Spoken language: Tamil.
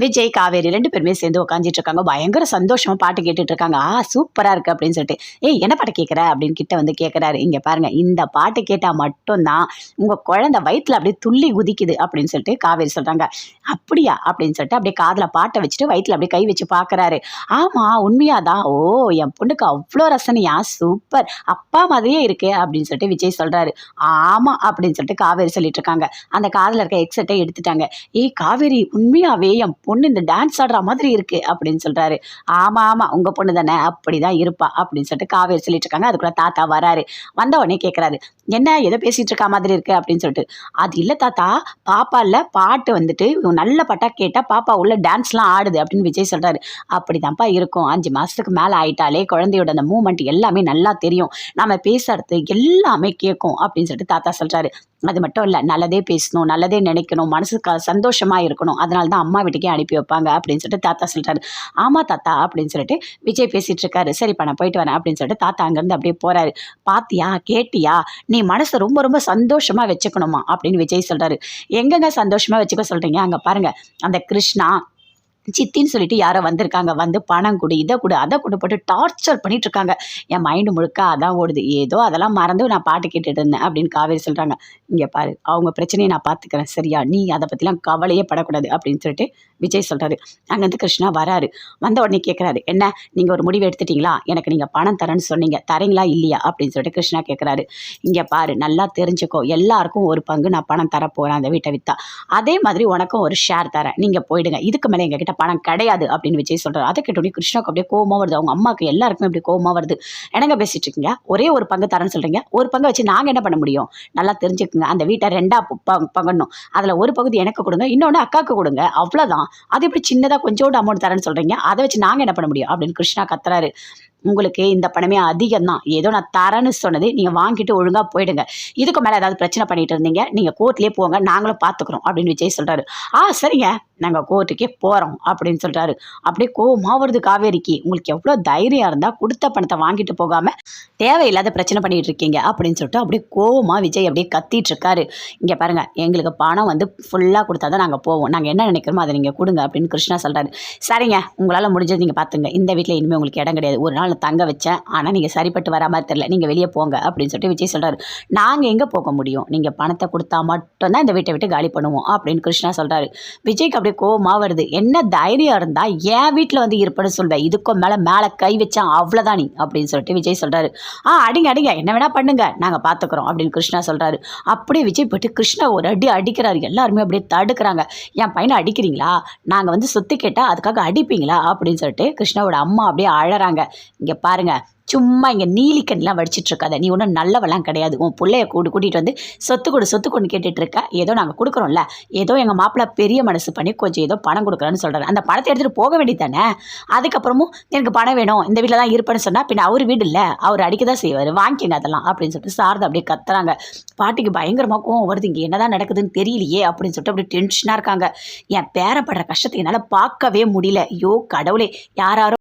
விஜய், காவேரி 2 பேருமே சேர்ந்து உட்காந்துட்டு இருக்காங்க. பயங்கர சந்தோஷமா பாட்டு கேட்டுட்டு இருக்காங்க. சூப்பரா இருக்கு அப்படின்னு சொல்லிட்டு, "ஏய் என்ன பாட்டு கேட்குற?" அப்படின்னு கிட்ட வந்து கேட்குறாரு. "இங்க பாருங்க, இந்த பாட்டு கேட்டா மட்டும் தான் உங்க குழந்தை வயித்துல அப்படியே துள்ளி குதிக்குது" அப்படின்னு சொல்லிட்டு காவேரி சொல்றாங்க. "அப்படியா?" அப்படின்னு சொல்லிட்டு அப்படியே காதுல பாட்ட வச்சுட்டு வயித்துல அப்படியே கை வச்சு பார்க்குறாரு. "ஆமா, உண்மையாதான். ஓ! என் பொண்ணுக்கு அவ்ளோ ரசனையா? சூப்பர். அப்பா மாதிரியே இருக்கே" அப்படின்னு சொல்லிட்டு விஜய் சொல்றாரு. "ஆமா" அப்படின்னு சொல்லிட்டு காவேரி சொல்லிட்டு இருக்காங்க. அந்த காதுல இருக்க ஹெட்செட்டை எடுத்துட்டாங்க. "ஏய் காவேரி, உண்மையாவே என் பொண்ணு இந்த டான்ஸ் ஆடுற மாதிரி இருக்கு" அப்படின்னு சொல்றாரு. "ஆமா ஆமா, உங்க பொண்ணு தானே, அப்படிதான் இருப்பா" அப்படின்னு சொல்லிட்டு காவேரி சொல்லிட்டு இருக்காங்க. அதுக்குள்ள தாத்தா வராரு. வந்த உடனே கேட்கிறாரு, "என்ன ஏதோ பேசிட்டு இருக்க மாதிரி இருக்கு" அப்படின்னு சொல்லிட்டு. "அது இல்ல தாத்தா, பாப்பா இல்ல, பாட்டு வந்துட்டு நல்ல பாட்டா கேட்டா பாப்பா உள்ள டான்ஸ்லாம் ஆடுது" அப்படின்னு விஜய் சொல்றாரு. "அப்படிதான்ப்பா இருக்கும். 5 மாசத்துக்கு மேல ஆயிட்டாலே குழந்தையோட அந்த மூமெண்ட் எல்லாமே நல்லா தெரியும். நாம பேசுறது எல்லாமே கேட்கும்" அப்படின்னு சொல்லிட்டு தாத்தா சொல்றாரு. "அது மட்டும் இல்ல, நல்லதே பேசணும், நல்லதே நினைக்கணும், மனசுக்கு சந்தோஷமா இருக்கணும். அதனால தான் அம்மா வீட்டுக்கே அனுப்பி வைப்பாங்க" அப்படின்னு சொல்லிட்டு தாத்தா சொல்றாரு. "ஆமா தாத்தா" அப்படின்னு சொல்லிட்டு விஜய் பேசிட்டு இருக்காரு. "சரிப்பா, நான் போயிட்டு வரேன்" அப்படின்னு சொல்லிட்டு தாத்தா அங்கிருந்து அப்படியே போறாரு. "பாத்தியா, கேட்டியா? நீ மனசை ரொம்ப ரொம்ப சந்தோஷமா வச்சுக்கணுமா" அப்படின்னு விஜய் சொல்றாரு. "எங்கங்க சந்தோஷமா வச்சுக்க சொல்றீங்க? அங்க பாருங்க, அந்த கிருஷ்ணா சித்தின்னு சொல்லிட்டு யாரோ வந்திருக்காங்க. வந்து பணம் குடு, இதை குடு, அதை கொண்டு போட்டு டார்ச்சர் பண்ணிட்டு இருக்காங்க. என் மைண்டு முழுக்க அதான் ஓடுது. ஏதோ அதெல்லாம் மறந்து நான் பாட்டு கேட்டுட்டு இருந்தேன்" அப்படின்னு காவேரி சொல்றாங்க. "இங்க பாரு, அவங்க பிரச்சனையை நான் பார்த்துக்கிறேன், சரியா? நீ அதை பற்றிலாம் கவலையே படக்கூடாது" அப்படின்னு சொல்லிட்டு விஜய் சொல்றாரு. அங்கேருந்து கிருஷ்ணா வராரு. வந்த உடனே கேட்குறாரு, "என்ன, நீங்கள் ஒரு முடிவு எடுத்துட்டீங்களா? எனக்கு நீங்கள் பணம் தரேன்னு சொன்னீங்க, தரீங்களா இல்லையா?" அப்படின்னு சொல்லிட்டு கிருஷ்ணா கேட்குறாரு. "இங்கே பாரு, நல்லா தெரிஞ்சுக்கோ, எல்லாருக்கும் ஒரு பங்கு நான் பணம் தரப்போகிறேன் அந்த வீட்டை விற்றா. அதே மாதிரி உனக்கும் ஒரு ஷேர் தரேன். நீங்கள் போயிடுங்க. இதுக்கு மேலே எங்ககிட்ட பணம் கிடையாது" அப்படின்னு விஜய் சொல்றாரு. அதை கேட்டோடனே கிருஷ்ணாவுக்கு அப்படியே கோவமா வருது. அவங்க அம்மாவுக்கு எல்லாருக்குமே அப்படியே கோவமா வருது. "என்னங்க பேசிட்டு இருக்கீங்க? ஒரே ஒரு பங்கு தரேன்னு சொல்றீங்க. ஒரு பங்கை வச்சு நாங்கள் என்ன பண்ண முடியும்? நல்லா தெரிஞ்சுக்குங்க, அந்த வீட்டை 2ஆ பங்கணும். அதில் ஒரு பகுதி எனக்கு கொடுங்க, இன்னொன்று அக்காவுக்கு கொடுங்க, அவ்வளோதான். அது எப்படி சின்னதாக கொஞ்சோண்டு அமௌண்ட் தரேன்னு சொல்றீங்க? அதை வச்சு நாங்கள் என்ன பண்ண முடியும்?" அப்படின்னு கிருஷ்ணா கத்துறாரு. "உங்களுக்கு இந்த பணமே அதிகம் தான். ஏதோ நான் தரேன்னு சொன்னது, நீங்கள் வாங்கிட்டு ஒழுங்காக போயிடுங்க. இதுக்கு மேலே ஏதாவது பிரச்சனை பண்ணிட்டு இருந்தீங்க, நீங்கள் கோர்ட்லேயே போங்க, நாங்களும் பார்த்துக்குறோம்" அப்படின்னு விஜய் சொல்கிறாரு. "சரிங்க, நாங்கள் கோர்ட்டுக்கே போகிறோம்" அப்படின்னு சொல்கிறாரு. அப்படியே கோவமாக வருது காவேரிக்கு. "உங்களுக்கு எவ்வளோ தைரியம் இருந்தால் கொடுத்த பணத்தை வாங்கிட்டு போகாமல் தேவையில்லாத பிரச்சனை பண்ணிட்டு இருக்கீங்க" அப்படின்னு சொல்லிட்டு அப்படியே கோவமாக விஜய் அப்படியே கத்திட்டு இருக்காரு. "இங்கே பாருங்கள், எங்களுக்கு பணம் வந்து ஃபுல்லாக கொடுத்தா தான் நாங்கள் போவோம். நாங்கள் என்ன நினைக்கிறோமோ அதை நீங்கள் கொடுங்க" அப்படின்னு கிருஷ்ணா சொல்கிறாரு. "சரிங்க, உங்களால் முடிஞ்சது நீங்கள் பார்த்துங்க. இந்த வீட்டில் இனிமேல் உங்களுக்கு இடம் கிடையாது. ஒரு நாள் தங்க வச்சேன், ஆனால் நீங்கள் சரிப்பட்டு வரா மாதிரி தெரியல. நீங்கள் வெளியே போங்க" அப்படின்னு சொல்லிட்டு விஜய் சொல்கிறாரு. "நாங்கள் எங்கே போக முடியும்? நீங்கள் பணத்தை கொடுத்தா மட்டும்தான் இந்த வீட்டை விட்டு காலி பண்ணுவோம்" அப்படின்னு கிருஷ்ணா சொல்கிறாரு. விஜய்க்கு அப்படியே கோவமாக வருது. "என்ன தைரியம் இருந்தால் என் வீட்டில் வந்து இருப்பேன்னு சொல்வேன். இதுக்கும் மேலே கை வச்சான் அவ்வளோதான் நீ" அப்படின்னு சொல்லிட்டு விஜய் சொல்கிறாரு. "அடிங்க அடிங்க, என்ன வேணா பண்ணுங்க, நாங்கள் பார்த்துக்குறோம்" அப்படின்னு கிருஷ்ணா சொல்கிறாரு. அப்படியே விஜய் போயிட்டு கிருஷ்ணா ஒரு அடி அடிக்கிறாரு. எல்லாருமே அப்படியே தடுக்கிறாங்க. "என் பையனை அடிக்கிறீங்களா? நாங்கள் வந்து சொத்து கேட்டால் அதுக்காக அடிப்பீங்களா?" அப்படின்னு சொல்லிட்டு கிருஷ்ணாவோட அம்மா அப்படியே அழறாங்க. "இங்கே பாருங்க, சும்மா இங்கே நீலிக்கண்ணிலாம் வடிச்சிட்டு இருக்காத. நீ ஒன்றும் நல்லவெல்லாம் கிடையாது. உன் பிள்ளைய கூட்டிகிட்டு வந்து சொத்து கொடு கேட்டுட்டு இருக்க. ஏதோ நாங்கள் கொடுக்குறோம்ல, ஏதோ எங்கள் மாப்பிள்ளை பெரிய மனசு பண்ணி கொஞ்சம் ஏதோ பணம் கொடுக்குறேன்னு சொல்கிறாரு. அந்த பணத்தை எடுத்துகிட்டு போக வேண்டியது தானே? அதுக்கப்புறமும் எனக்கு பணம் வேணும், இந்த வீட்டில் தான் இருப்பேன்னு சொன்னால் பின்ன அவர் வீடு இல்லை, அவர் அடிக்க தான் செய்வார், வாங்கிக்கங்க அதெல்லாம்" அப்படின்னு சொல்லிட்டு சாரதா அப்படியே கத்துறாங்க. பாட்டிக்கு பயங்கரமாக கோவம் வருது. இங்கே என்னதான் நடக்குதுன்னு தெரியலையே அப்படின்னு சொல்லிட்டு அப்படியே டென்ஷனாக இருக்காங்க. என் பேரப்படுற கஷ்டத்தை என்னால் பார்க்கவே முடியல. ஐயோ கடவுளே, யாரோ